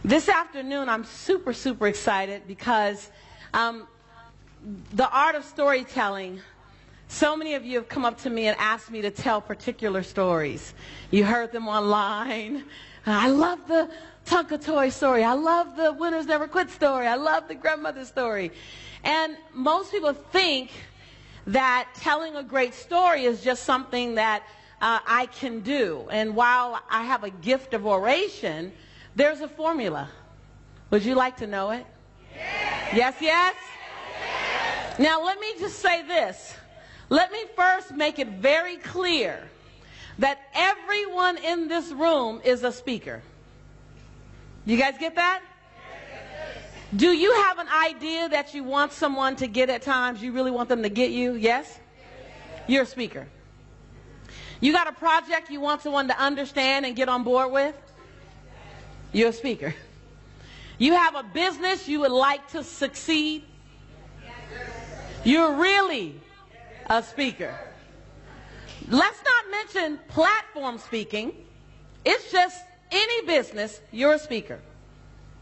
This afternoon, I'm super excited because the art of storytelling, so many of you have come up to me and asked me to tell particular stories. You heard them online. I love the Tonka toy story. I love the Winners Never Quit story. I love the grandmother story. And most people think that telling a great story is just something that I can do. And while I have a gift of oration, there's a formula. Would you like to know it? Yes, yes? Now let me just say this. Let me first make it very clear that everyone in this room is a speaker. You guys get that? Do you have an idea that you want someone to get at times? You really want them to get you? Yes? You're a speaker. You got a project you want someone to understand and get on board with? You're a speaker. You have a business you would like to succeed? You're really a speaker. Let's not mention platform speaking. It's just any business, you're a speaker.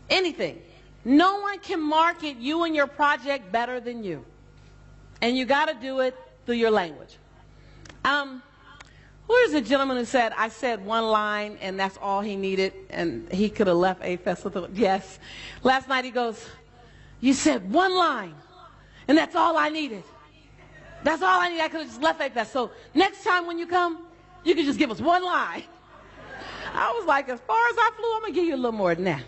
Anything. No one can market you and your project better than you. And you got to do it through your language. Who is the gentleman who said, I said one line and that's all he needed and he could have left a festival? Yes. Last night he goes, you said one line and that's all I needed. That's all I needed. I could have just left a festival. So next time when you come, you can just give us one line. I was like, as far as I flew, I'm going to give you a little more than that.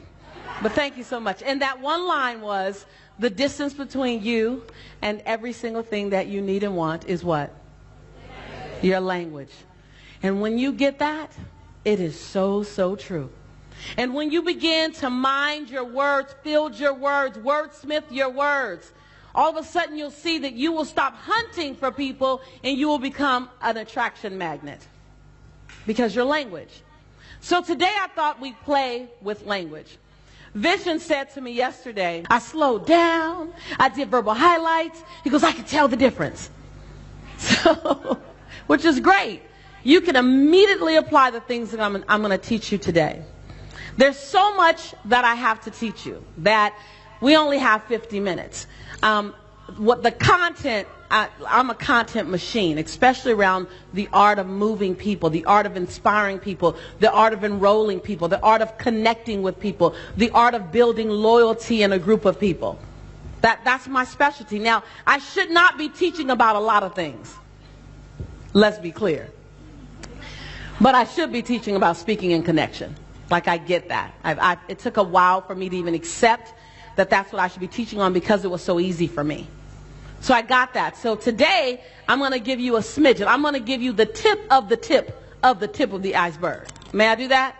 But thank you so much. And that one line was, the distance between you and every single thing that you need and want is what? Your language. And when you get that, it is so true. And when you begin to mind your words, field your words, wordsmith your words, all of a sudden you'll see that you will stop hunting for people and you will become an attraction magnet. Because your language. So today I thought we'd play with language. Vision said to me yesterday, I slowed down, I did verbal highlights. He goes, I can tell the difference. So, which is great. You can immediately apply the things that I'm going to teach you today. There's so much that I have to teach you that we only have 50 minutes. What the content, I'm a content machine, especially around the art of moving people, the art of inspiring people, the art of enrolling people, the art of connecting with people, the art of building loyalty in a group of people. That's my specialty. Now, I should not be teaching about a lot of things. Let's be clear. But I should be teaching about speaking and connection. Like, I get that. It took a while for me to even accept that that's what I should be teaching on because it was so easy for me. So I got that. So today, I'm going to give you a smidgen. I'm going to give you the tip of the tip of the tip of the iceberg. May I do that?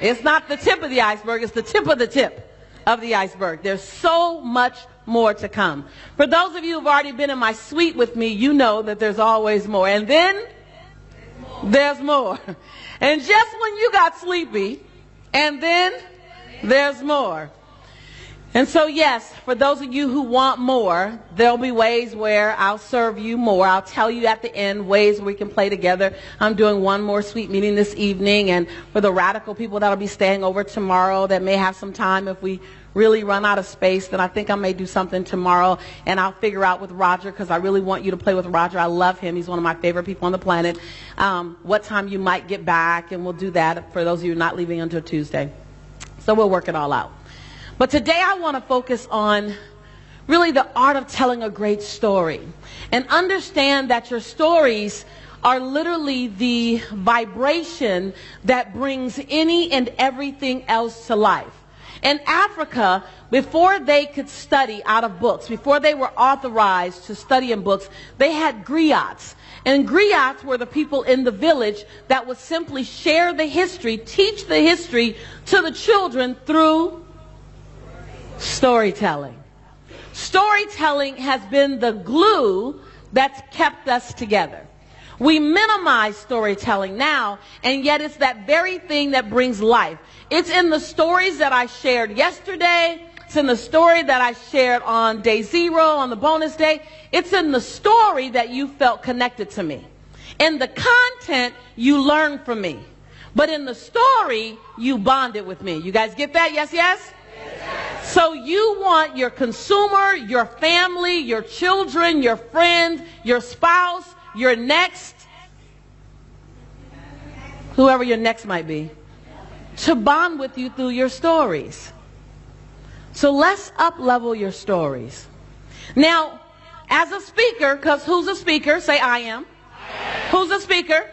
It's not the tip of the iceberg. It's the tip of the tip of the iceberg. There's so much more to come. For those of you who've already been in my suite with me, you know that there's always more. And then there's more. And just when you got sleepy, and then there's more. And so, yes, for those of you who want more, there'll be ways where I'll serve you more. I'll tell you at the end ways we can play together. I'm doing one more sweet meeting this evening. And for the radical people that'll be staying over tomorrow that may have some time, if we really run out of space, then I think I may do something tomorrow. And I'll figure out with Roger, because I really want you to play with Roger. I love him. He's one of my favorite people on the planet. What time you might get back, and we'll do that for those of you not leaving until Tuesday. So we'll work it all out. But today I want to focus on really the art of telling a great story. And understand that your stories are literally the vibration that brings any and everything else to life. In Africa, before they could study out of books, before they were authorized to study in books, they had griots. And griots were the people in the village that would simply share the history, teach the history to the children through storytelling. Storytelling has been the glue that's kept us together. We minimize storytelling now, and yet it's that very thing that brings life. It's in the stories that I shared yesterday. It's in the story that I shared on day 0, on the bonus day. It's in the story that you felt connected to me. In the content you learned from me. But in the story, you bonded with me. You guys get that? Yes, yes? So you want your consumer, your family, your children, your friends, your spouse, your next, whoever your next might be, to bond with you through your stories. So let's up-level your stories. Now, as a speaker, because who's a speaker? Say, I am. Who's a speaker?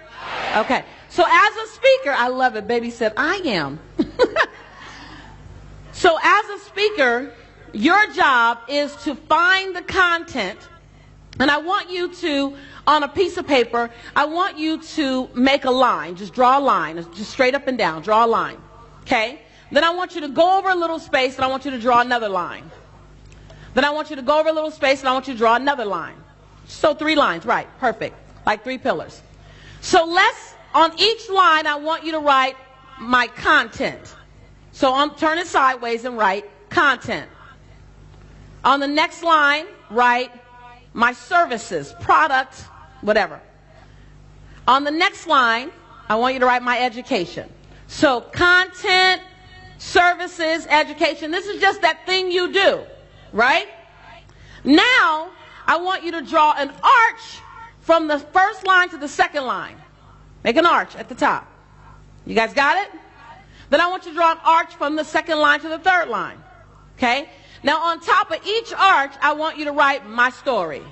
Okay. So as a speaker, I love it. Baby said, I am. So as a speaker, your job is to find the content. And I want you to, on a piece of paper, I want you to make a line. Just draw a line. Just straight up and down. Draw a line. Okay? Then I want you to go over a little space and I want you to draw another line. Then I want you to go over a little space and I want you to draw another line. So 3 lines, right, perfect. Like 3 pillars. So on each line, I want you to write my content. So turn it sideways and write content. On the next line, write my services, product, whatever. On the next line, I want you to write my education. So content, services, education. This is just that thing you do, right? Now, I want you to draw an arch from the first line to the second line. Make an arch at the top. You guys got it? Then I want you to draw an arch from the second line to the third line. Okay? Now on top of each arch, I want you to write my story.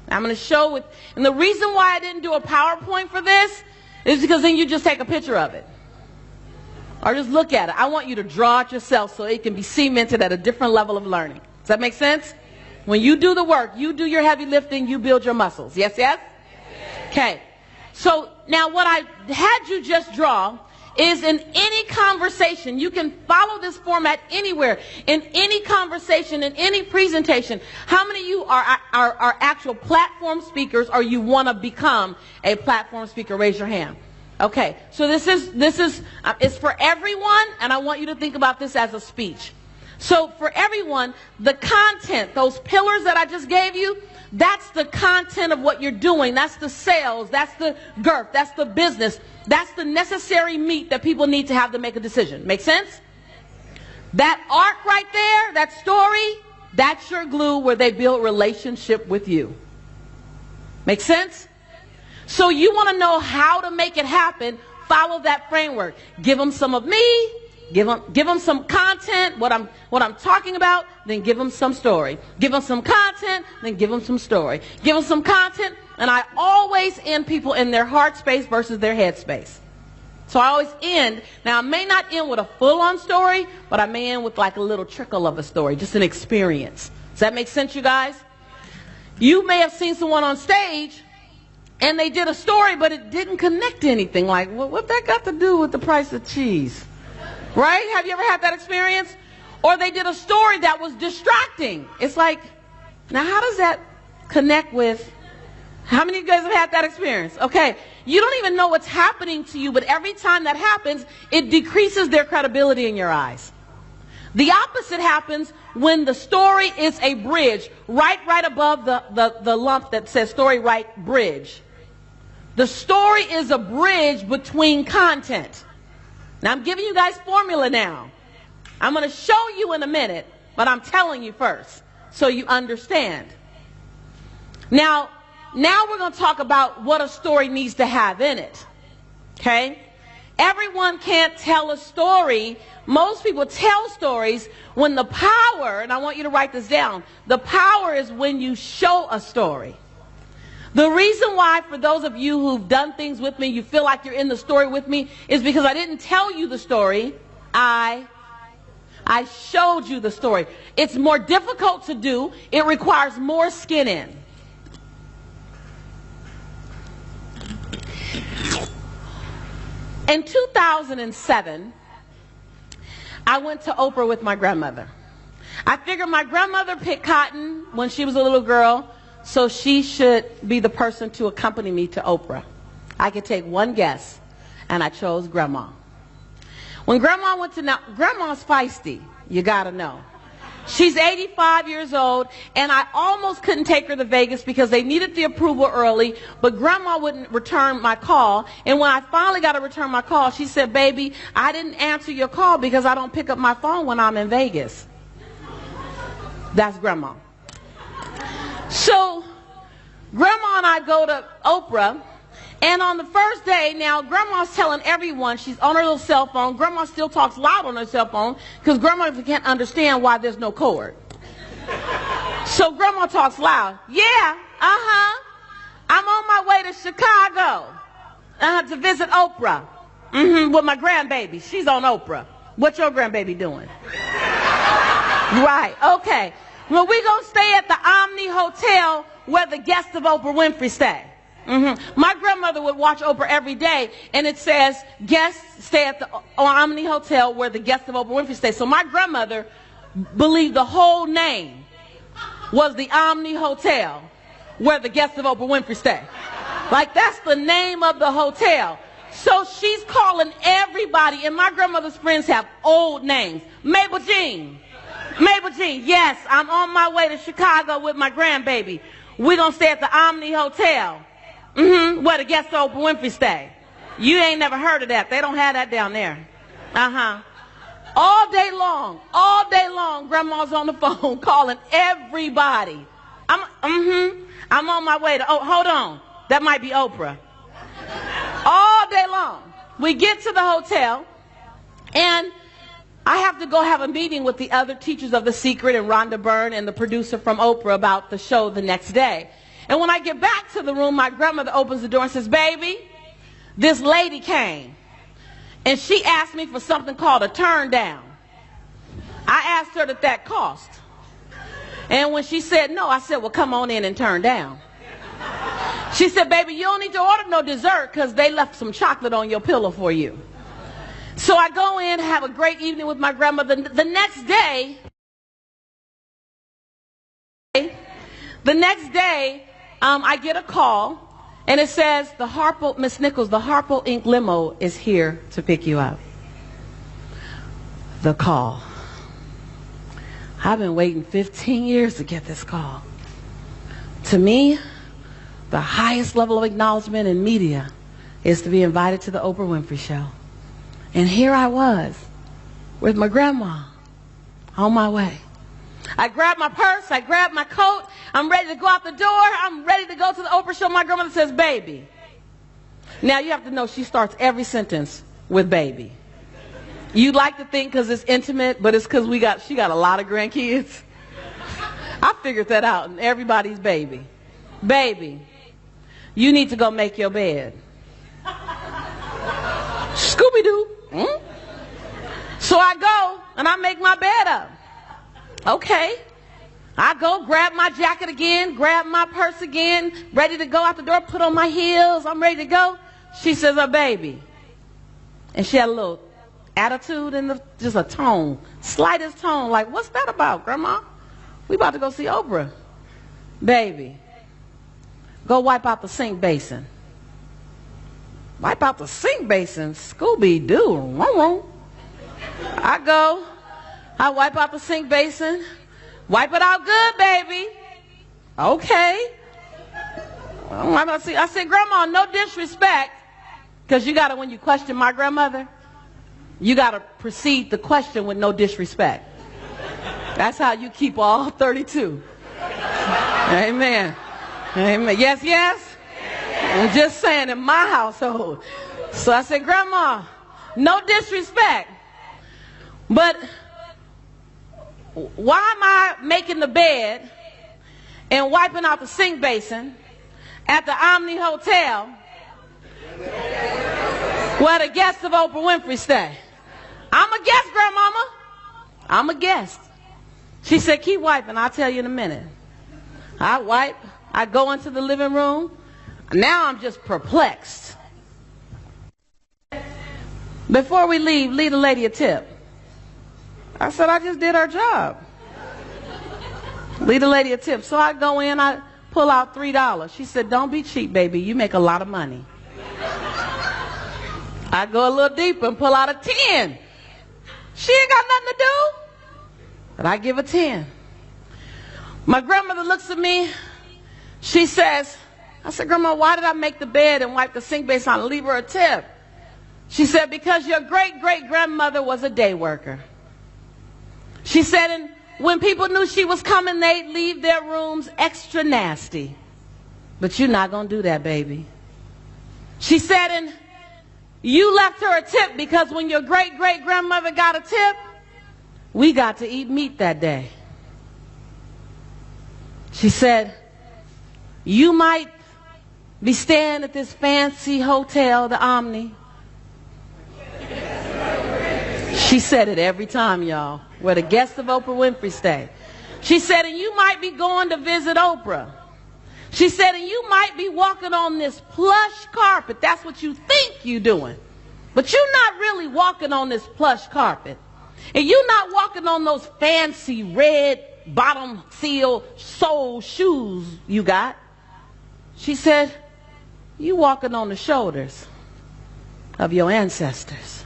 I'm going to show it. And the reason why I didn't do a PowerPoint for this is because then you just take a picture of it. Or just look at it. I want you to draw it yourself so it can be cemented at a different level of learning. Does that make sense? When you do the work, you do your heavy lifting, you build your muscles. Yes, yes? Okay. So now what I had you just draw is in any conversation. You can follow this format anywhere, in any conversation, in any presentation. How many of you are actual platform speakers or you want to become a platform speaker? Raise your hand. Okay, so this is it's for everyone, and I want you to think about this as a speech. So for everyone, the content, those pillars that I just gave you, that's the content of what you're doing. That's the sales. That's the girth. That's the business. That's the necessary meat that people need to have to make a decision. Make sense? That arc right there, that story, that's your glue where they build relationship with you. Make sense? So you want to know how to make it happen, follow that framework. Give them some of me. Give them some content, what I'm talking about, then give them some story. Give them some content, then give them some story. Give them some content, and I always end people in their heart space versus their head space. So I always end, now I may not end with a full-on story, but I may end with like a little trickle of a story, just an experience. Does that make sense, you guys? You may have seen someone on stage, and they did a story, but it didn't connect to anything. Like, well, what that got to do with the price of cheese? Right? Have you ever had that experience? Or they did a story that was distracting. It's like, now how does that connect with, how many of you guys have had that experience? Okay, you don't even know what's happening to you, but every time that happens, it decreases their credibility in your eyes. The opposite happens when the story is a bridge, right above the lump that says story right bridge. The story is a bridge between content. Now, I'm giving you guys formula now. I'm going to show you in a minute, but I'm telling you first so you understand. Now we're going to talk about what a story needs to have in it. Okay? Everyone can't tell a story. Most people tell stories when the power, and I want you to write this down, the power is when you show a story. The reason why, for those of you who've done things with me, you feel like you're in the story with me, is because I didn't tell you the story. I showed you the story. It's more difficult to do. It requires more skin in. In 2007, I went to Oprah with my grandmother. I figured my grandmother picked cotton when she was a little girl, so she should be the person to accompany me to Oprah. I could take one guess, and I chose Grandma. When Grandma went to, now Grandma's feisty, you gotta know. She's 85 years old, and I almost couldn't take her to Vegas because they needed the approval early, but Grandma wouldn't return my call. And when I finally got to return my call, she said, baby, I didn't answer your call because I don't pick up my phone when I'm in Vegas. That's Grandma. So Grandma and I go to Oprah, and on the first day, now Grandma's telling everyone she's on her little cell phone. Grandma still talks loud on her cell phone because Grandma can't understand why there's no cord. So Grandma talks loud. Yeah, I'm on my way to Chicago to visit Oprah with my grandbaby. She's on Oprah. What's your grandbaby doing? Right, okay. Well, we're going to stay at the Omni Hotel where the guests of Oprah Winfrey stay. My grandmother would watch Oprah every day, and it says, guests stay at the Omni Hotel where the guests of Oprah Winfrey stay. So my grandmother believed the whole name was the Omni Hotel where the guests of Oprah Winfrey stay. Like, that's the name of the hotel. So she's calling everybody, and my grandmother's friends have old names. Mabel Jean, yes, I'm on my way to Chicago with my grandbaby. We're going to stay at the Omni Hotel. Where the guests of Oprah Winfrey stay. You ain't never heard of that. They don't have that down there. All day long, Grandma's on the phone calling everybody. I'm on my way to, hold on, that might be Oprah. All day long. We get to the hotel, and I have to go have a meeting with the other teachers of The Secret and Rhonda Byrne and the producer from Oprah about the show the next day. And when I get back to the room, my grandmother opens the door and says, baby, this lady came, and she asked me for something called a turn down. I asked her that cost. And when she said no, I said, well, come on in and turn down. She said, baby, you don't need to order no dessert because they left some chocolate on your pillow for you. So I go in, have a great evening with my grandmother. The next day, I get a call, and it says, Miss Nichols, the Harpo Inc. limo is here to pick you up. The call. I've been waiting 15 years to get this call. To me, the highest level of acknowledgement in media is to be invited to the Oprah Winfrey Show. And here I was with my grandma on my way. I grabbed my purse, I grabbed my coat, I'm ready to go out the door, I'm ready to go to the Oprah Show. My grandmother says, baby. Now you have to know she starts every sentence with baby. You'd like to think because it's intimate, but it's because she got a lot of grandkids. I figured that out, and everybody's baby. Baby, you need to go make your bed. Scooby-Doo. So I go, and I make my bed up. Okay. I go grab my jacket again, grab my purse again, ready to go out the door, put on my heels, I'm ready to go. She says, oh, baby. And she had a little attitude and just a tone, slightest tone, like, what's that about, Grandma? We about to go see Oprah. Baby, go wipe out the sink basin. Wipe out the sink basin? Scooby-Doo. I wipe out the sink basin. Wipe it out good, baby. Okay. I said, Grandma, no disrespect, because you got to, when you question my grandmother, you got to proceed the question with no disrespect. That's how you keep all 32. Amen. Amen. Yes, yes? I'm just saying, in my household. So I said, Grandma, no disrespect, but why am I making the bed and wiping out the sink basin at the Omni Hotel where the guests of Oprah Winfrey stay? I'm a guest, Grandmama. I'm a guest. She said, keep wiping. I'll tell you in a minute. I wipe. I go into the living room. Now I'm just perplexed. Before we leave the lady a tip. I said, I just did her job. Leave the lady a tip. So I go in, I pull out $3. She said, don't be cheap, baby. You make a lot of money. I go a little deeper and pull out a 10. She ain't got nothing to do. but I give a 10. My grandmother looks at me. She says, I said, Grandma, why did I make the bed and wipe the sink basin on and leave her a tip? She said, because your great-great-grandmother was a day worker. She said, and when people knew she was coming, they'd leave their rooms extra nasty. But you're not going to do that, baby. She said, and you left her a tip because when your great-great-grandmother got a tip, we got to eat meat that day. She said, you might be staying at this fancy hotel, the Omni. She said it every time, y'all, where the guests of Oprah Winfrey stay. She said, and you might be going to visit Oprah. She said, and you might be walking on this plush carpet. That's what you think you're doing. But you're not really walking on this plush carpet. And you're not walking on those fancy red bottom seal sole shoes you got. She said, you walking on the shoulders of your ancestors.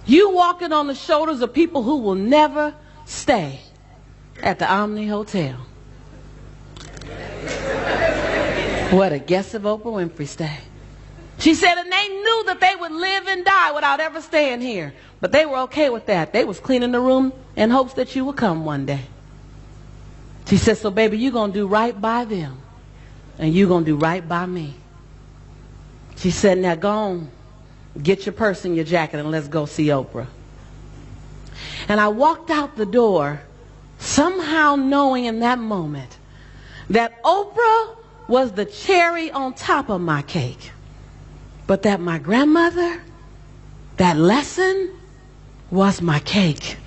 You walking on the shoulders of people who will never stay at the Omni Hotel. What a guest of Oprah Winfrey stay. She said, and they knew that they would live and die without ever staying here. But they were okay with that. They was cleaning the room in hopes that you would come one day. She said, so baby, you're going to do right by them. And you're going to do right by me. She said, now go on, get your purse and your jacket and let's go see Oprah. And I walked out the door, somehow knowing in that moment that Oprah was the cherry on top of my cake. But that my grandmother, that lesson, was my cake.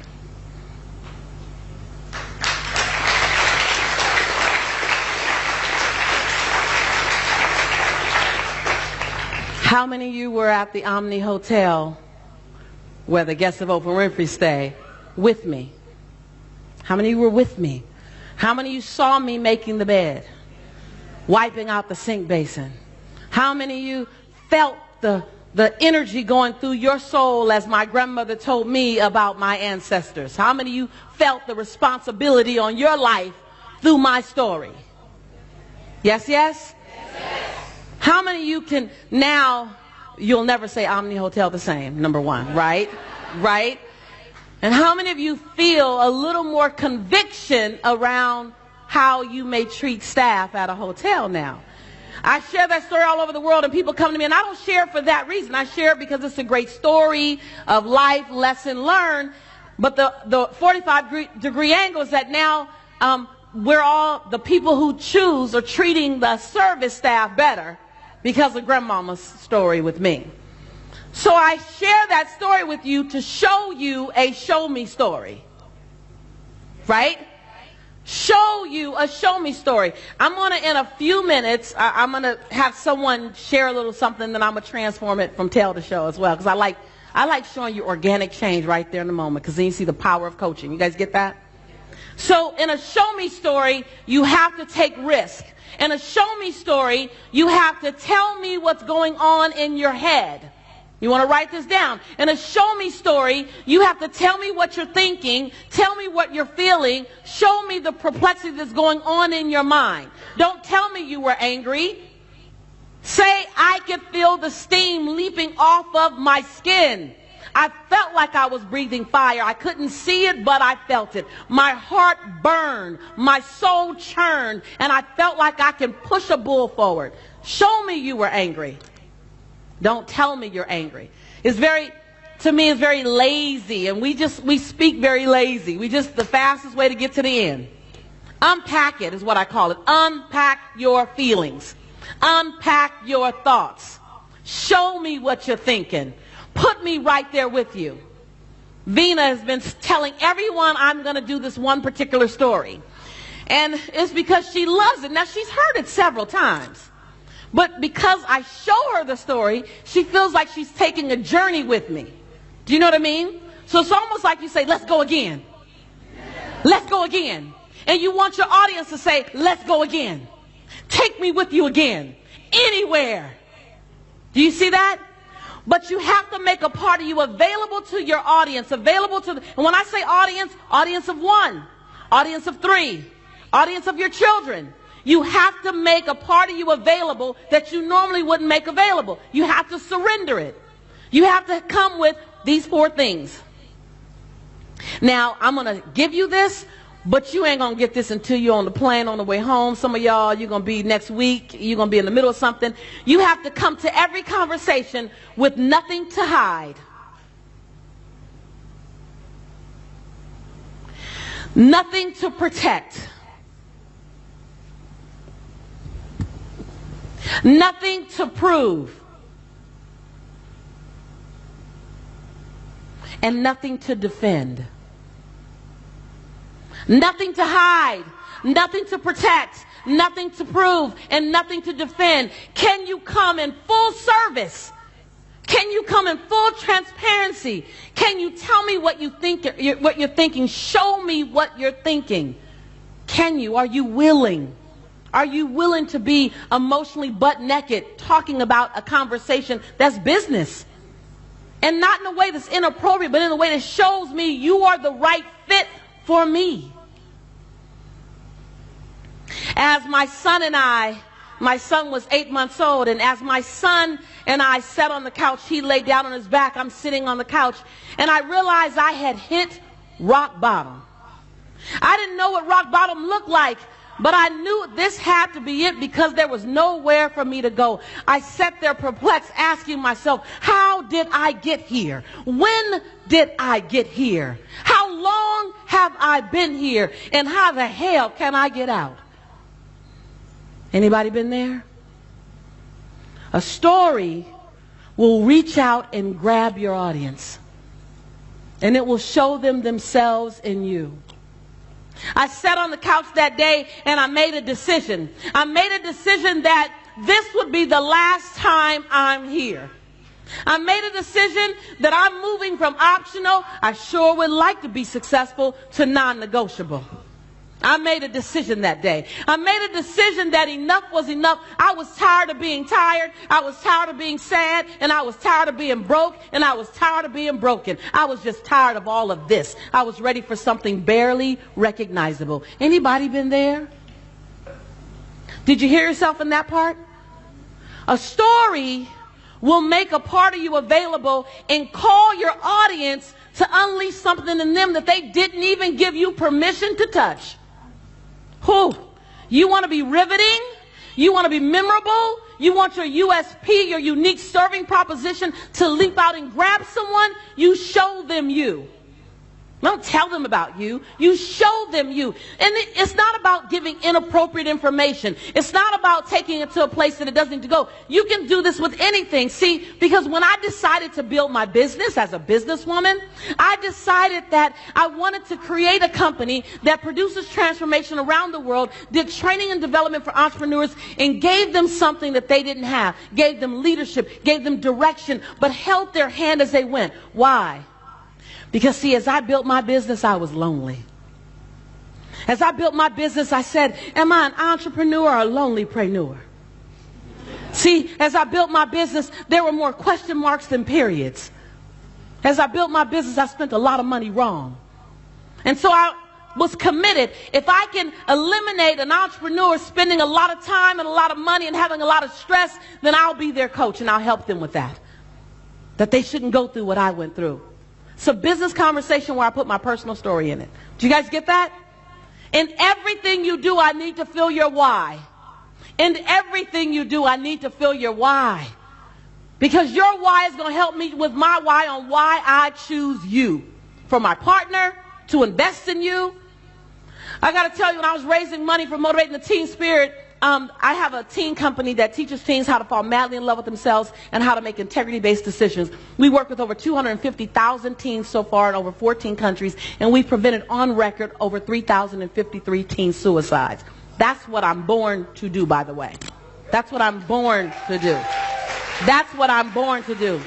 How many of you were at the Omni Hotel where the guests of Oprah Winfrey stay with me? How many of you were with me? How many of you saw me making the bed, wiping out the sink basin? How many of you felt the energy going through your soul as my grandmother told me about my ancestors? How many of you felt the responsibility on your life through my story? Yes, yes? How many of you can now, you'll never say Omni Hotel the same, number one, right? Right? And how many of you feel a little more conviction around how you may treat staff at a hotel now? I share that story all over the world and people come to me, and I don't share it for that reason. I share it because it's a great story of life, lesson learned. But the 45-degree angle is that now we're all, the people who choose are treating the service staff better because of grandmama's story with me. So I share that story with you to show you a show me story. Right? Show you a show me story. I'm going to, in a few minutes, I'm going to have someone share a little something, then I'm going to transform it from tell to show as well. Because I like showing you organic change right there in the moment, because then you see the power of coaching. You guys get that? So in a show me story, you have to take risk. In a show me story, you have to tell me what's going on in your head. You want to write this down. In a show me story, you have to tell me what you're thinking, tell me what you're feeling, show me the perplexity that's going on in your mind. Don't tell me you were angry. Say, I could feel the steam leaping off of my skin. I felt like I was breathing fire. I couldn't see it, but I felt it. My heart burned. My soul churned. And I felt like I can push a bull forward. Show me you were angry. Don't tell me you're angry. It's very, to me, it's very lazy. And we speak very lazy. The fastest way to get to the end. Unpack it is what I call it. Unpack your feelings. Unpack your thoughts. Show me what you're thinking. Put me right there with you. Vina has been telling everyone I'm going to do this one particular story. And it's because she loves it. Now, she's heard it several times. But because I show her the story, she feels like she's taking a journey with me. Do you know what I mean? So it's almost like you say, let's go again. Let's go again. And you want your audience to say, let's go again. Take me with you again. Anywhere. Do you see that? But you have to make a part of you available to your audience, available to, and when I say audience, audience of 1, audience of 3, audience of your children. You have to make a part of you available that you normally wouldn't make available. You have to surrender it. You have to come with these 4 things. Now, I'm going to give you this, but you ain't going to get this until you're on the plane on the way home. Some of y'all, you're going to be next week. You're going to be in the middle of something. You have to come to every conversation with nothing to hide. Nothing to protect. Nothing to prove. And nothing to defend. Nothing to hide, nothing to protect, nothing to prove, and nothing to defend. Can you come in full service? Can you come in full transparency? Can you tell me what you think, what you're thinking? Show me what you're thinking. Can you? Are you willing? Are you willing to be emotionally butt naked talking about a conversation that's business? And not in a way that's inappropriate, but in a way that shows me you are the right fit for me. As my son was 8 months old, and as my son and I sat on the couch, he laid down on his back, I'm sitting on the couch, and I realized I had hit rock bottom. I didn't know what rock bottom looked like, but I knew this had to be it because there was nowhere for me to go. I sat there perplexed, asking myself, how did I get here? When did I get here? How long have I been here? And how the hell can I get out? Anybody been there? A story will reach out and grab your audience, and it will show them themselves in you. I sat on the couch that day and I made a decision. I made a decision that this would be the last time I'm here. I made a decision that I'm moving from optional, I sure would like to be successful, to non-negotiable. I made a decision that day. I made a decision that enough was enough. I was tired of being tired. I was tired of being sad. And I was tired of being broke. And I was tired of being broken. I was just tired of all of this. I was ready for something barely recognizable. Anybody been there? Did you hear yourself in that part? A story will make a part of you available and call your audience to unleash something in them that they didn't even give you permission to touch. Who? You want to be riveting? You want to be memorable? You want your USP, your unique serving proposition, to leap out and grab someone? You show them you. Don't tell them about you. You show them you. And it's not about giving inappropriate information. It's not about taking it to a place that it doesn't need to go. You can do this with anything. See, because when I decided to build my business as a businesswoman, I decided that I wanted to create a company that produces transformation around the world, did training and development for entrepreneurs, and gave them something that they didn't have. Gave them leadership, gave them direction, but held their hand as they went. Why? Because, see, as I built my business, I was lonely. As I built my business, I said, am I an entrepreneur or a lonelypreneur? See, as I built my business, there were more question marks than periods. As I built my business, I spent a lot of money wrong. And so I was committed. If I can eliminate an entrepreneur spending a lot of time and a lot of money and having a lot of stress, then I'll be their coach and I'll help them with that. That they shouldn't go through what I went through. It's a business conversation where I put my personal story in it. Do you guys get that? In everything you do, I need to feel your why. In everything you do, I need to feel your why. Because your why is going to help me with my why on why I choose you. For my partner, to invest in you. I got to tell you, when I was raising money for motivating the teen spirit, I have a teen company that teaches teens how to fall madly in love with themselves and how to make integrity-based decisions. We work with over 250,000 teens so far in over 14 countries, and we've prevented on record over 3,053 teen suicides. That's what I'm born to do, by the way. That's what I'm born to do. That's what I'm born to do.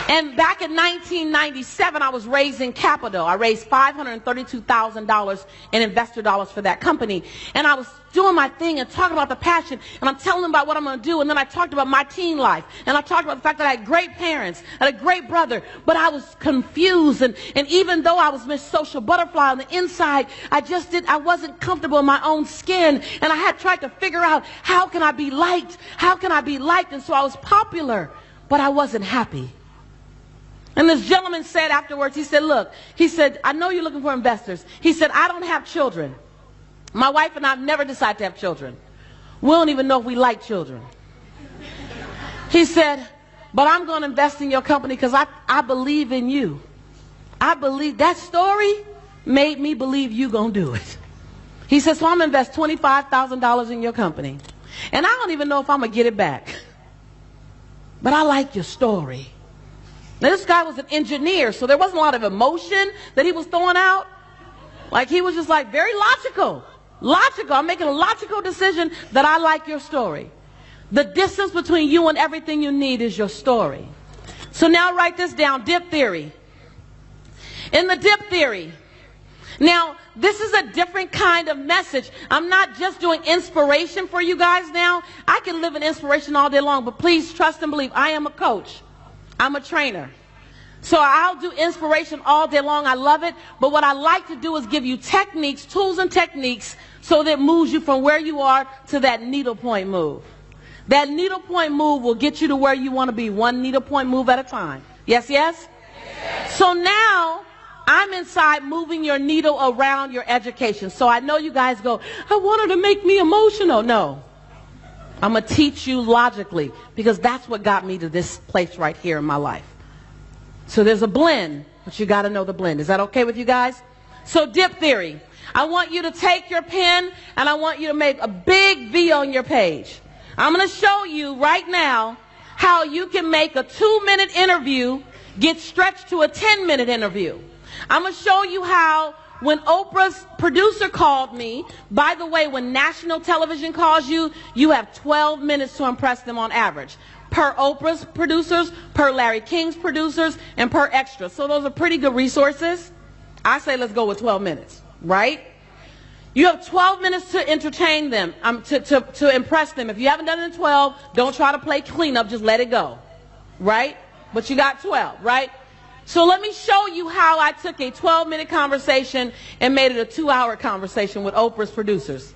And back in 1997, I was raising capital. I raised $532,000 in investor dollars for that company. And I was doing my thing and talking about the passion. And I'm telling them about what I'm going to do. And then I talked about my teen life. And I talked about the fact that I had great parents, I had a great brother. But I was confused. And even though I was Miss Social Butterfly on the inside, I wasn't comfortable in my own skin. And I had tried to figure out, how can I be liked? How can I be liked? And so I was popular, but I wasn't happy. And this gentleman said afterwards, he said, look, he said, I know you're looking for investors. He said, I don't have children. My wife and I have never decided to have children. We don't even know if we like children. He said, but I'm going to invest in your company because I believe in you. I believe that story made me believe you going to do it. He said, so I'm going to invest $25,000 in your company. And I don't even know if I'm going to get it back. But I like your story. Now, this guy was an engineer, so there wasn't a lot of emotion that he was throwing out. Like, he was just like very logical. Logical. I'm making a logical decision that I like your story. The distance between you and everything you need is your story. So now write this down, dip theory. In the dip theory, now this is a different kind of message. I'm not just doing inspiration for you guys now. I can live in inspiration all day long, but please trust and believe. I am a coach. I'm a trainer. So I'll do inspiration all day long. I love it. But what I like to do is give you techniques, tools and techniques, so that it moves you from where you are to that needlepoint move. That needlepoint move will get you to where you want to be, one needlepoint move at a time. Yes, yes? Yes. So now I'm inside moving your needle around your education. So I know you guys go, I want her to make me emotional. No. I'm going to teach you logically, because that's what got me to this place right here in my life. So there's a blend, but you got to know the blend. Is that okay with you guys? So dip theory. I want you to take your pen and I want you to make a big V on your page. I'm going to show you right now how you can make a 2-minute interview get stretched to a 10-minute interview. I'm going to show you how, when Oprah's producer called me, by the way, when national television calls you, you have 12 minutes to impress them on average. Per Oprah's producers, per Larry King's producers, and per extra. So those are pretty good resources. I say let's go with 12 minutes, right? You have 12 minutes to entertain them, to impress them. If you haven't done it in 12, don't try to play cleanup, just let it go, right? But you got 12, right? So let me show you how I took a 12-minute conversation and made it a 2-hour conversation with Oprah's producers.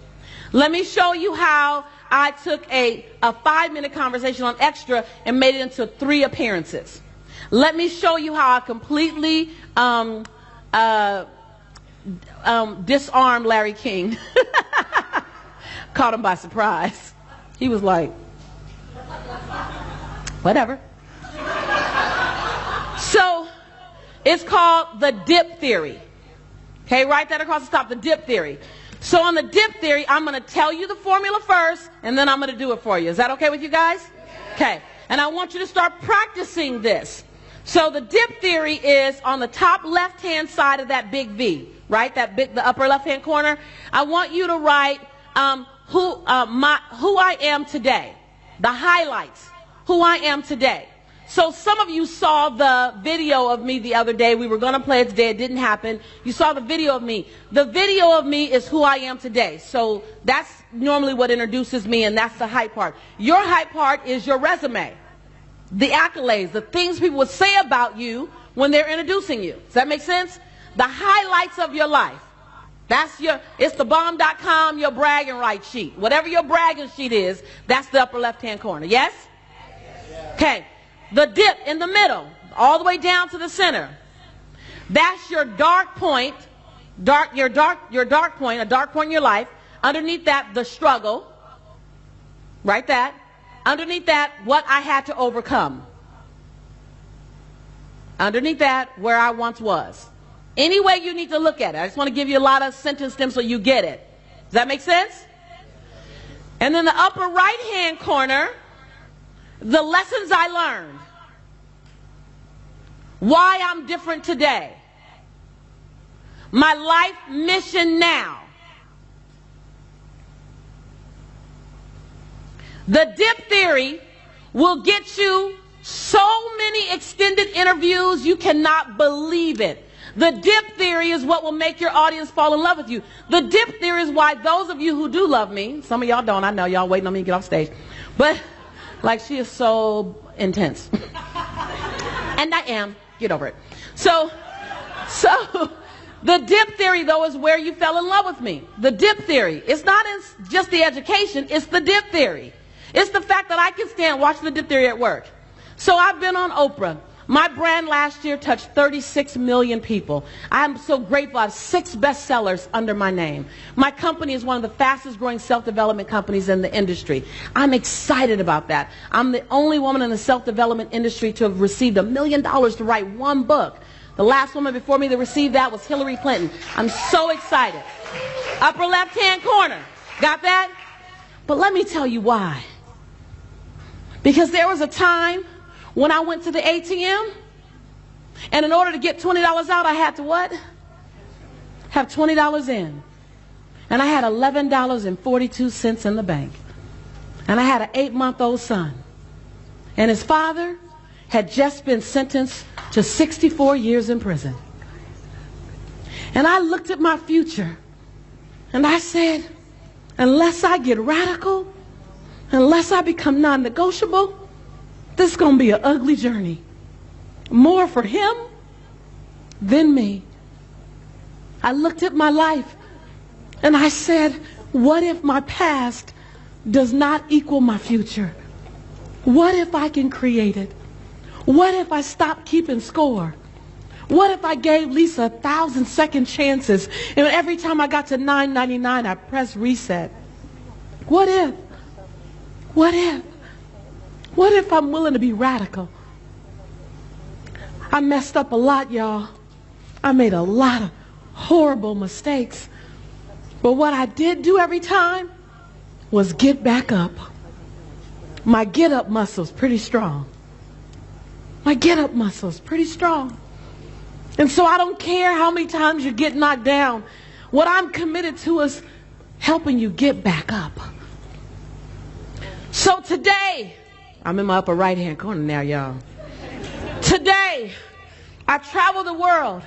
Let me show you how I took a 5-minute conversation on extra and made it into 3 appearances. Let me show you how I completely disarmed Larry King. Caught him by surprise. He was like, whatever. So it's called the dip theory. Okay, write that across the top, the dip theory. So on the dip theory, I'm going to tell you the formula first, and then I'm going to do it for you. Is that okay with you guys? Okay. And I want you to start practicing this. So the dip theory is on the top left-hand side of that big V, right? The upper left-hand corner. I want you to write who I am today. The highlights. Who I am today. So some of you saw the video of me the other day. We were going to play it today. It didn't happen. You saw the video of me. The video of me is who I am today. So that's normally what introduces me, and that's the hype part. Your hype part is your resume. The accolades, the things people would say about you when they're introducing you. Does that make sense? The highlights of your life. It's the bomb.com, your bragging right sheet. Whatever your bragging sheet is, that's the upper left-hand corner. Yes? Okay. The dip in the middle, all the way down to the center. That's your dark point, your dark point, a dark point in your life. Underneath that, the struggle. Write that. Underneath that, what I had to overcome. Underneath that, where I once was. Any way you need to look at it. I just want to give you a lot of sentence stems so you get it. Does that make sense? And then the upper right-hand corner, the lessons I learned. Why I'm different today. My life mission now. The dip theory will get you So many extended interviews, you cannot believe it. The dip theory is what will make your audience fall in love with you. The dip theory is why those of you who do love me, some of y'all don't, I know y'all waiting on me to get off stage, but like she is so intense. And I am. Get over it. So the dip theory, though, is where you fell in love with me. The dip theory. It's not just the education. It's the dip theory. It's the fact that I can stand watching the dip theory at work. So I've been on Oprah. My brand last year touched 36 million people. I'm so grateful. I have 6 bestsellers under my name. My company is one of the fastest growing self-development companies in the industry. I'm excited about that. I'm the only woman in the self-development industry to have received $1 million to write one book. The last woman before me that received that was Hillary Clinton. I'm so excited. Upper left-hand corner. Got that? But let me tell you why. Because there was a time when I went to the ATM, and in order to get $20 out, I had to what? Have $20 in. And I had $11.42 in the bank. And I had an 8-month-old son. And his father had just been sentenced to 64 years in prison. And I looked at my future, and I said, unless I get radical, unless I become non-negotiable, this is going to be an ugly journey. More for him than me. I looked at my life and I said, what if my past does not equal my future? What if I can create it? What if I stop keeping score? What if I gave Lisa 1,000 second chances and every time I got to 999 I pressed reset? What if? What if? What if I'm willing to be radical? I messed up a lot, y'all. I made a lot of horrible mistakes. But what I did do every time was get back up. My get up muscle's pretty strong. My get up muscle's pretty strong. And so I don't care how many times you get knocked down. What I'm committed to is helping you get back up. So today, I'm in my upper right-hand corner now, y'all. Today, I travel the world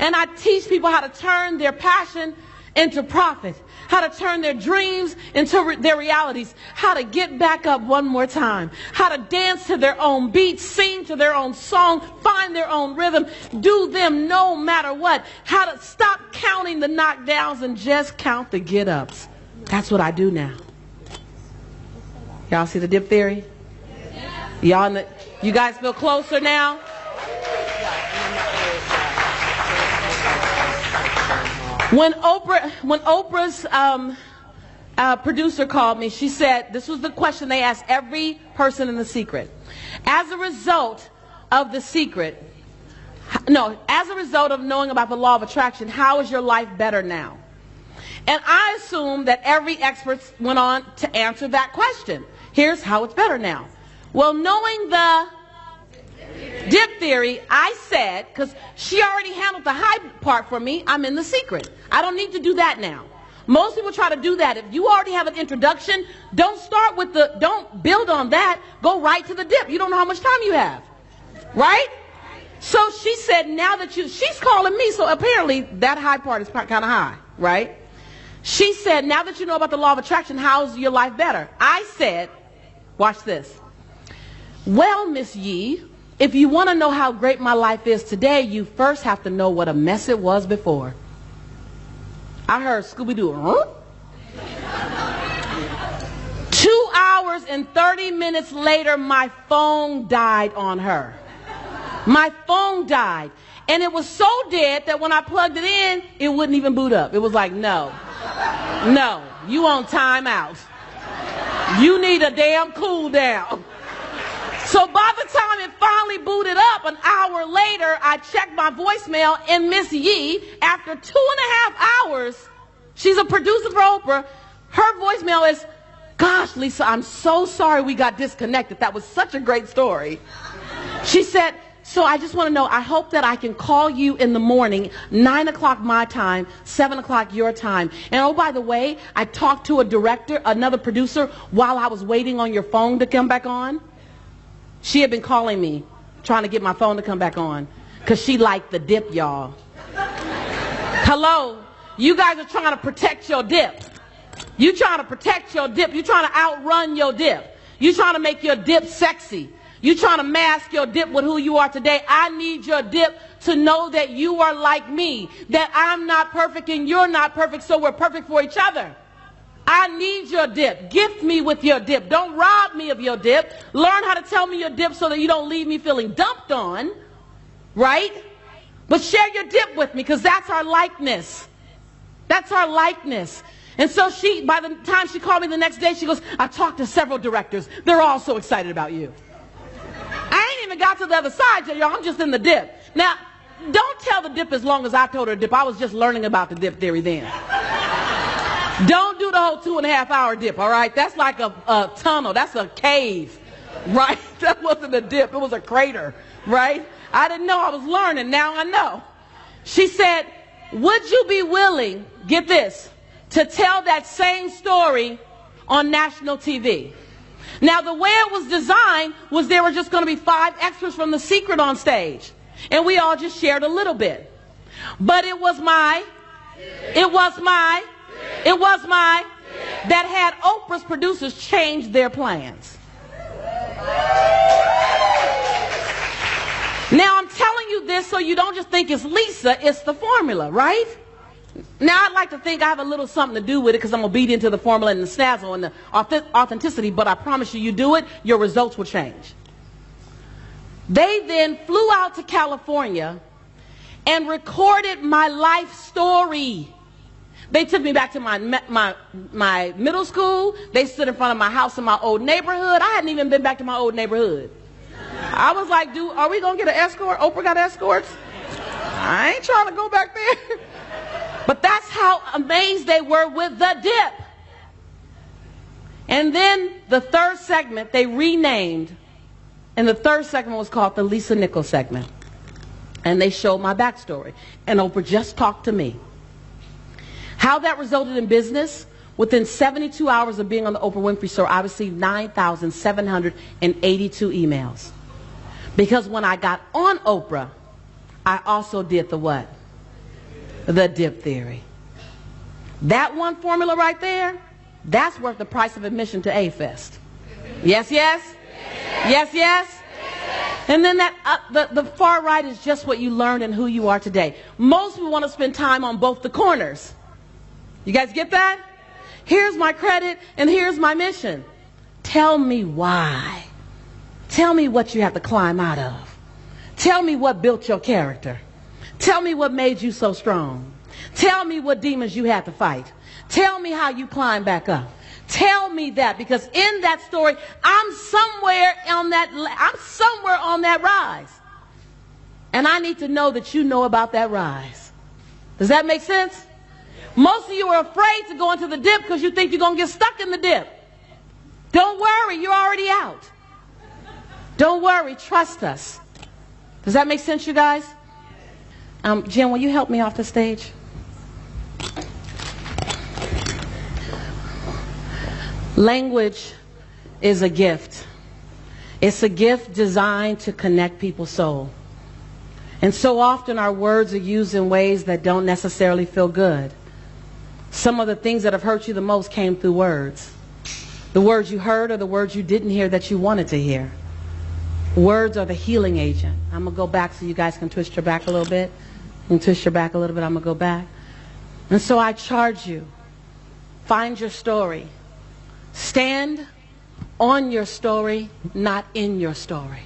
and I teach people how to turn their passion into profit, how to turn their dreams into their realities, how to get back up one more time, how to dance to their own beat, sing to their own song, find their own rhythm, do them no matter what, how to stop counting the knockdowns and just count the get-ups. That's what I do now. Y'all see the dip theory? Y'all, you guys feel closer now? When Oprah's producer called me, she said, this was the question they asked every person in The Secret. As a result of The Secret, as a result of knowing about the law of attraction, how is your life better now? And I assume that every expert went on to answer that question. Here's how it's better now. Well, knowing the dip theory, I said, because she already handled the high part for me, I'm in The Secret. I don't need to do that now. Most people try to do that. If you already have an introduction, don't build on that. Go right to the dip. You don't know how much time you have. Right? So she said, now that she's calling me, so apparently that high part is kind of high, right? She said, now that you know about the law of attraction, how's your life better? I said, watch this. Well, Miss Yee, if you want to know how great my life is today, you first have to know what a mess it was before. I heard Scooby-Doo. Huh? 2 hours and 30 minutes later, my phone died on her. My phone died. And it was so dead that when I plugged it in, it wouldn't even boot up. It was like, no, you on timeout. You need a damn cool down. So by the time it finally booted up, an hour later, I checked my voicemail, and Miss Yee, after 2.5 hours, she's a producer for Oprah, her voicemail is, gosh, Lisa, I'm so sorry we got disconnected. That was such a great story. She said, so I just want to know, I hope that I can call you in the morning, 9 o'clock my time, 7 o'clock your time. And oh, by the way, I talked to a director, another producer, while I was waiting on your phone to come back on. She had been calling me, trying to get my phone to come back on, because she liked the dip, y'all. Hello, you guys are trying to protect your dip. You trying to protect your dip. You trying to outrun your dip. You trying to make your dip sexy. You trying to mask your dip with who you are today. I need your dip to know that you are like me, that I'm not perfect and you're not perfect, so we're perfect for each other. I need your dip. Gift me with your dip. Don't rob me of your dip. Learn how to tell me your dip so that you don't leave me feeling dumped on, right? But share your dip with me, because that's our likeness. That's our likeness. And so by the time she called me the next day, she goes, I talked to several directors. They're all so excited about you. I ain't even got to the other side yet, y'all. I'm just in the dip. Now, don't tell the dip as long as I told her to dip. I was just learning about the dip theory then. Don't do the whole 2.5 hour dip, all right? That's like a tunnel. That's a cave, right? That wasn't a dip. It was a crater, right? I didn't know. I was learning. Now I know. She said, would you be willing, get this, to tell that same story on national TV? Now, the way it was designed was there were just going to be 5 extras from The Secret on stage. And we all just shared a little bit. But it was my that had Oprah's producers change their plans. Now, I'm telling you this so you don't just think it's Lisa, it's the formula, right? Now, I'd like to think I have a little something to do with it because I'm obedient to the formula and the snazzle and the authenticity, but I promise you, you do it, your results will change. They then flew out to California and recorded my life story. They took me back to my middle school. They stood in front of my house in my old neighborhood. I hadn't even been back to my old neighborhood. I was like, are we going to get an escort? Oprah got escorts? I ain't trying to go back there. But that's how amazed they were with the dip. And then the third segment they renamed, and the third segment was called the Lisa Nichols segment. And they showed my backstory. And Oprah just talked to me. How that resulted in business, within 72 hours of being on the Oprah Winfrey Show, I received 9,782 emails. Because when I got on Oprah, I also did the what? The dip theory. That one formula right there, that's worth the price of admission to A-Fest. Yes, yes? Yes, yes? And then the far right is just what you learned and who you are today. Most people want to spend time on both the corners. You guys get that? Here's my credit and here's my mission. Tell me why. Tell me what you have to climb out of. Tell me what built your character. Tell me what made you so strong. Tell me what demons you had to fight. Tell me how you climbed back up. Tell me that, because in that story, I'm somewhere on that rise. And I need to know that you know about that rise. Does that make sense? Most of you are afraid to go into the dip because you think you're going to get stuck in the dip. Don't worry, you're already out. Don't worry, trust us. Does that make sense, you guys? Jen, will you help me off the stage? Language is a gift. It's a gift designed to connect people's soul. And so often our words are used in ways that don't necessarily feel good. Some of the things that have hurt you the most came through words. The words you heard or the words you didn't hear that you wanted to hear. Words are the healing agent. I'm going to go back so you guys can twist your back a little bit. You can twist your back a little bit. I'm going to go back. And so I charge you. Find your story. Stand on your story, not in your story.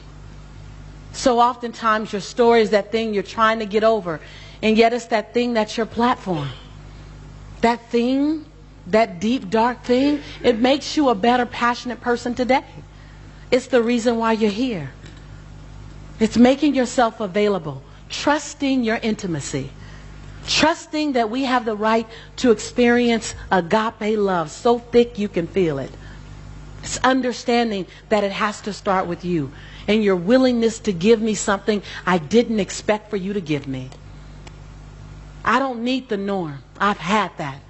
So oftentimes your story is that thing you're trying to get over, and yet it's that thing that's your platform. That thing, that deep, dark thing, it makes you a better, passionate person today. It's the reason why you're here. It's making yourself available, trusting your intimacy, trusting that we have the right to experience agape love so thick you can feel it. It's understanding that it has to start with you and your willingness to give me something I didn't expect for you to give me. I don't need the norm. I've had that.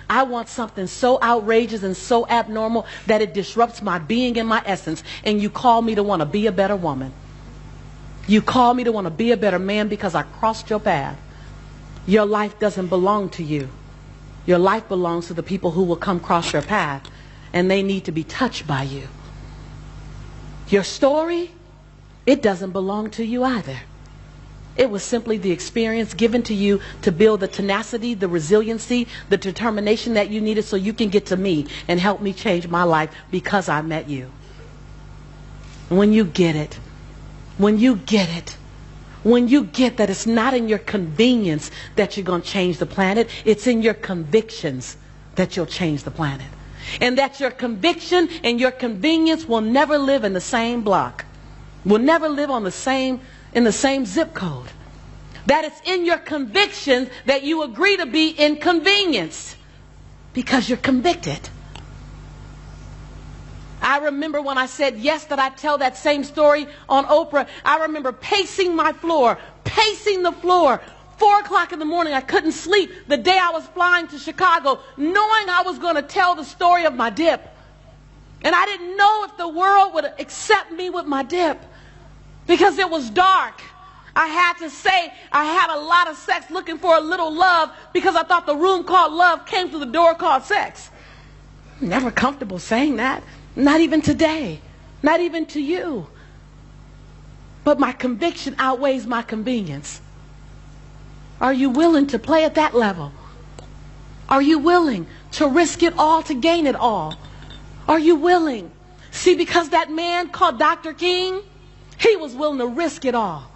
I want something so outrageous and so abnormal that it disrupts my being and my essence. And you call me to want to be a better woman. You call me to want to be a better man because I crossed your path. Your life doesn't belong to you. Your life belongs to the people who will come cross your path, and they need to be touched by you. Your story, it doesn't belong to you either. It was simply the experience given to you to build the tenacity, the resiliency, the determination that you needed so you can get to me and help me change my life because I met you. When you get it, when you get it, when you get that it's not in your convenience that you're going to change the planet, it's in your convictions that you'll change the planet. And that your conviction and your convenience will never live in the same block, will never live on in the same zip code. That it's in your convictions that you agree to be inconvenienced because you're convicted. I remember when I said yes that I tell that same story on Oprah. I remember pacing my floor, pacing the floor. 4 o'clock in the morning, I couldn't sleep the day I was flying to Chicago, knowing I was going to tell the story of my dip. And I didn't know if the world would accept me with my dip because it was dark. I had to say I had a lot of sex looking for a little love because I thought the room called love came through the door called sex. I'm never comfortable saying that. Not even today. Not even to you. But my conviction outweighs my convenience. Are you willing to play at that level? Are you willing to risk it all to gain it all? Are you willing? See, because that man called Dr. King, he was willing to risk it all.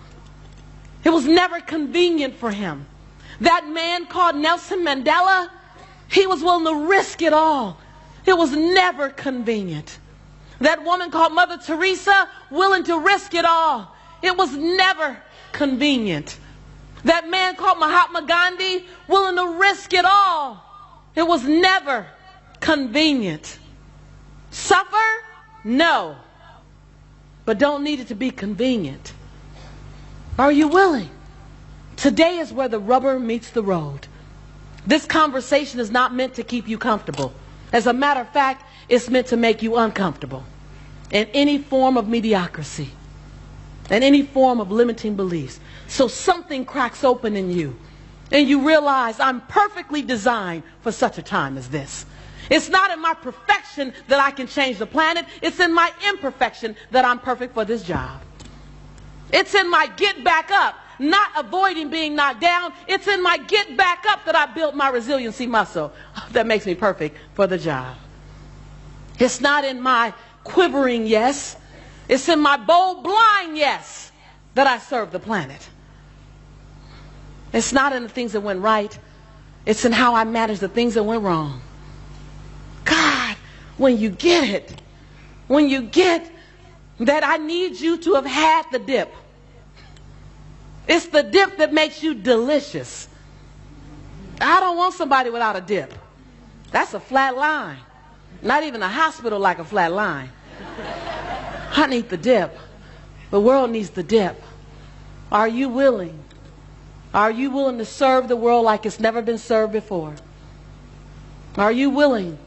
It was never convenient for him. That man called Nelson Mandela, he was willing to risk it all. It was never convenient. That woman called Mother Teresa, willing to risk it all. It was never convenient. That man called Mahatma Gandhi, willing to risk it all. It was never convenient. Suffer? No. But don't need it to be convenient. Are you willing? Today is where the rubber meets the road. This conversation is not meant to keep you comfortable. As a matter of fact, it's meant to make you uncomfortable. And any form of mediocrity. And any form of limiting beliefs. So something cracks open in you. And you realize I'm perfectly designed for such a time as this. It's not in my perfection that I can change the planet. It's in my imperfection that I'm perfect for this job. It's in my get back up, not avoiding being knocked down. It's in my get back up that I built my resiliency muscle. That makes me perfect for the job. It's not in my quivering yes. It's in my bold blind yes that I serve the planet. It's not in the things that went right. It's in how I manage the things that went wrong. God, when you get it, when you get that I need you to have had the dip. It's the dip that makes you delicious. I don't want somebody without a dip. That's a flat line. Not even a hospital like a flat line. I need the dip. The world needs the dip. Are you willing? Are you willing to serve the world like it's never been served before? Are you willing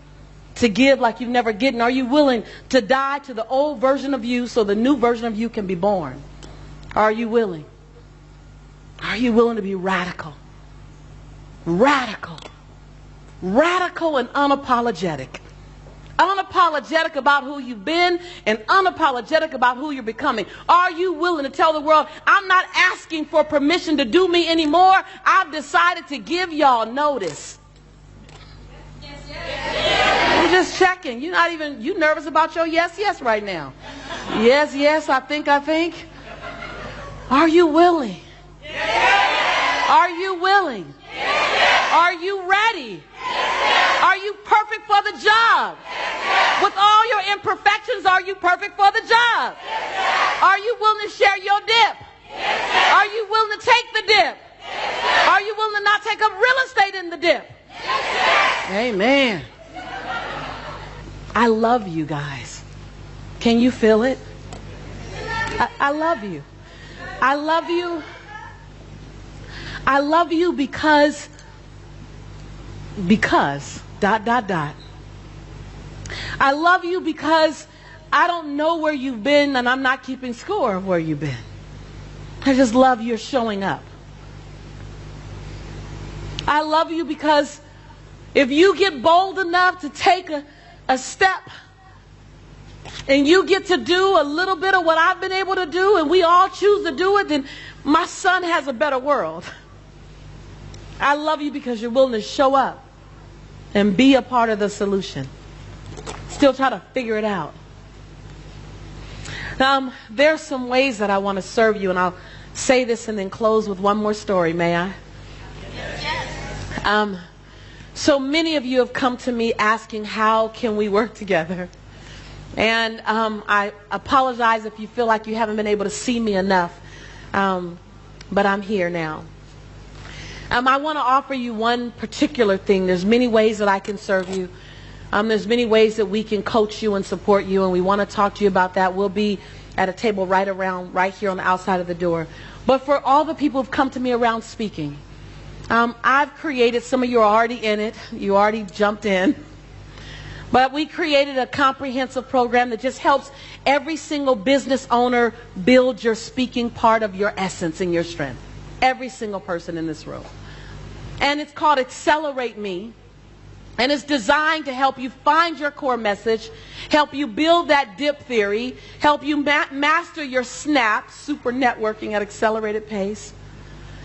to give like you've never given? Are you willing to die to the old version of you so the new version of you can be born? Are you willing? Are you willing to be radical? Radical. Radical and unapologetic. Unapologetic about who you've been and unapologetic about who you're becoming. Are you willing to tell the world, I'm not asking for permission to do me anymore. I've decided to give y'all notice. I'm just checking. You're not even, you nervous about your yes right now. Yes, I think. Are you willing? Are you willing? Are you ready? Are you perfect for the job? With all your imperfections, are you perfect for the job? Are you willing to share your dip? Are you willing to take the dip? Are you willing to not take up real estate in the dip? Amen. I love you guys. Can you feel it? I love you. I love you. I love you because dot, dot, dot. I love you because I don't know where you've been, and I'm not keeping score of where you've been. I just love your showing up. I love you because if you get bold enough to take a step and you get to do a little bit of what I've been able to do, and we all choose to do it, then my son has a better world. I love you because you're willing to show up and be a part of the solution. Still try to figure it out. There's some ways that I want to serve you, and I'll say this and then close with one more story, may I? Yes. So many of you have come to me asking, how can we work together? And I apologize if you feel like you haven't been able to see me enough, but I'm here now. I want to offer you one particular thing. There's many ways that I can serve you. There's many ways that we can coach you and support you, and we want to talk to you about that. We'll be at a table right here on the outside of the door. But for all the people who've come to me around speaking, I've created, some of you are already in it, you already jumped in, but we created a comprehensive program that just helps every single business owner build your speaking part of your essence and your strength. Every single person in this room. And it's called Accelerate Me. And it's designed to help you find your core message, help you build that dip theory, help you master your snap, super networking at accelerated pace,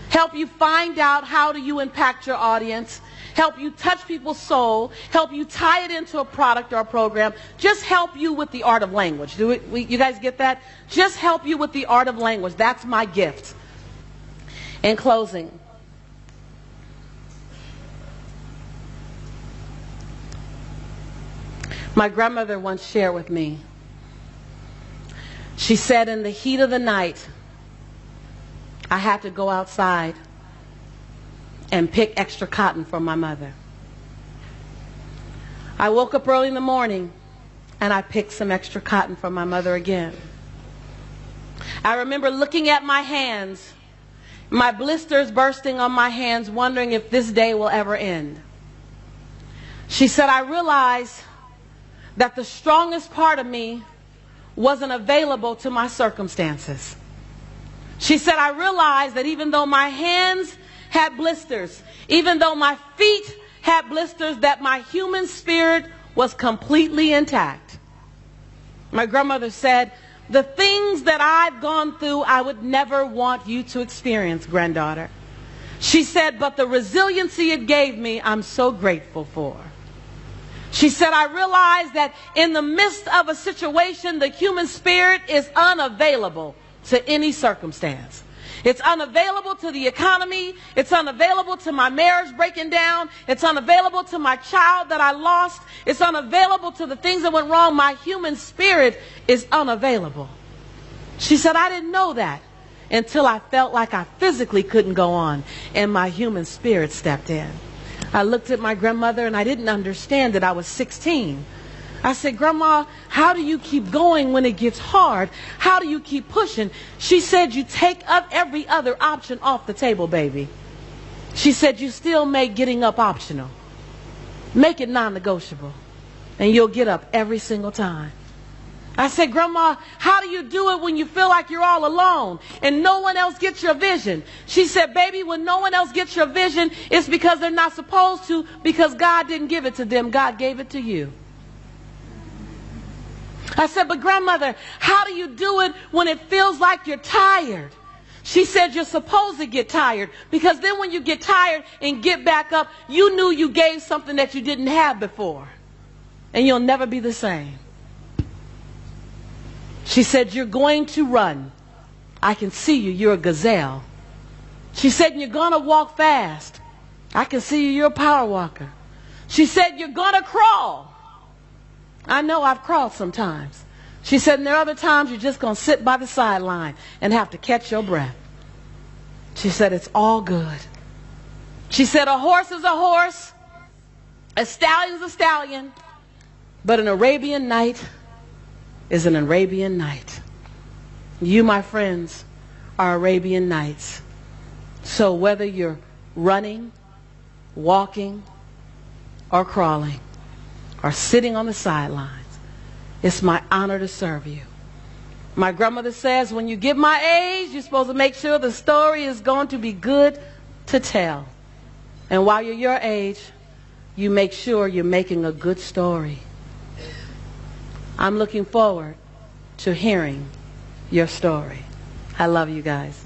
help you find out how do you impact your audience, help you touch people's soul, help you tie it into a product or a program, just help you with the art of language. You guys get that? Just help you with the art of language. That's my gift. In closing, my grandmother once shared with me, she said, in the heat of the night, I had to go outside and pick extra cotton for my mother. I woke up early in the morning and I picked some extra cotton for my mother again. I remember looking at my hands, my blisters bursting on my hands, wondering if this day will ever end. She said, I realized that the strongest part of me wasn't available to my circumstances. She said, I realized that even though my hands had blisters, even though my feet had blisters, that my human spirit was completely intact. My grandmother said, the things that I've gone through, I would never want you to experience, granddaughter. She said, but the resiliency it gave me, I'm so grateful for. She said, I realized that in the midst of a situation, the human spirit is unavailable to any circumstance. It's unavailable to the economy. It's unavailable to my marriage breaking down. It's unavailable to my child that I lost. It's unavailable to the things that went wrong. My human spirit is unavailable. She said, I didn't know that until I felt like I physically couldn't go on, and my human spirit stepped in. I looked at my grandmother and I didn't understand that I was 16. I said, Grandma, how do you keep going when it gets hard? How do you keep pushing? She said, you take up every other option off the table, baby. She said, you still make getting up optional. Make it non-negotiable, and you'll get up every single time. I said, Grandma, how do you do it when you feel like you're all alone and no one else gets your vision? She said, baby, when no one else gets your vision, it's because they're not supposed to, because God didn't give it to them. God gave it to you. I said, but grandmother, how do you do it when it feels like you're tired? She said, you're supposed to get tired, because then when you get tired and get back up, you knew you gave something that you didn't have before, and you'll never be the same. She said, you're going to run. I can see you. You're a gazelle. She said, you're going to walk fast. I can see you. You're a power walker. She said, you're going to crawl. I know I've crawled sometimes. She said, and there are other times you're just going to sit by the sideline and have to catch your breath. She said, it's all good. She said, a horse is a horse. A stallion is a stallion. But an Arabian Night is an Arabian Night. You, my friends, are Arabian Nights. So whether you're running, walking, or crawling or sitting on the sidelines. It's my honor to serve you. My grandmother says when you get my age, you're supposed to make sure the story is going to be good to tell. And while you're your age, you make sure you're making a good story. I'm looking forward to hearing your story. I love you guys.